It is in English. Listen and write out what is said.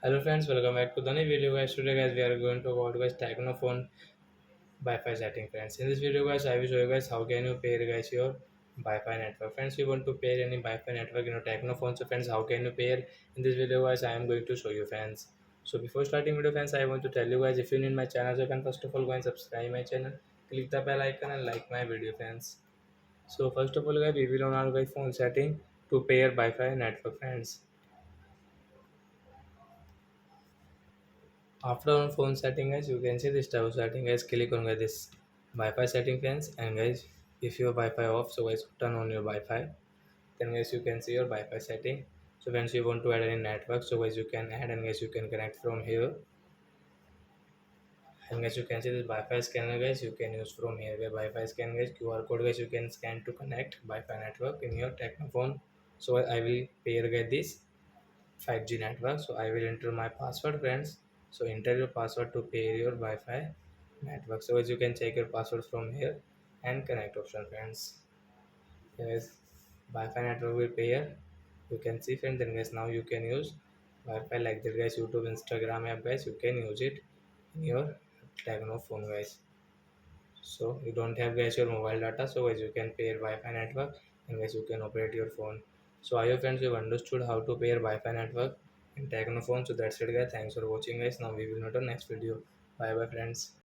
Hello friends, welcome back to the new video guys. Today guys we are going to about guys Technophone Wi-Fi setting friends. In this video guys I will show you guys how can you pair guys your Wi-Fi network. Friends, you want to pair any Wi-Fi network in your Technophone. So friends, how can you pair? In this video guys I am going to show you friends. So before starting video friends, I want to tell you guys, if you need my channel, so you can first of all go and subscribe my channel, click the bell icon and like my video friends. So first of all guys, we will on our guys phone setting to pair Wi-Fi network friends. After on phone setting guys, you can see this tab setting guys, click on guys this Wi-Fi setting friends, and guys if your Wi-Fi off, so guys turn on your Wi-Fi. Then guys you can see your Wi-Fi setting. So once you want to add any network, so guys you can add, and guys you can connect from here. And guys you can see this Wi-Fi scanner guys, you can use from here. Where Wi-Fi scan guys, QR code guys, you can scan to connect Wi-Fi network in your Technophone. So I will pair guys this 5G network. So I will enter my password friends. So enter your password to pair your Wi-Fi network. So as you can check your password from here and connect option friends. Yes, Wi-Fi network will pair. You can see friends, then guys now you can use Wi-Fi like that guys. YouTube, Instagram app guys, you can use it in your Techno phone guys. So you don't have guys your mobile data, so guys you can pair Wi-Fi network, and guys you can operate your phone. So I hope friends you've understood how to pair Wi-Fi network in Techno phone. So that's it guys. Thanks for watching guys. Now we will meet on next video. Bye bye friends.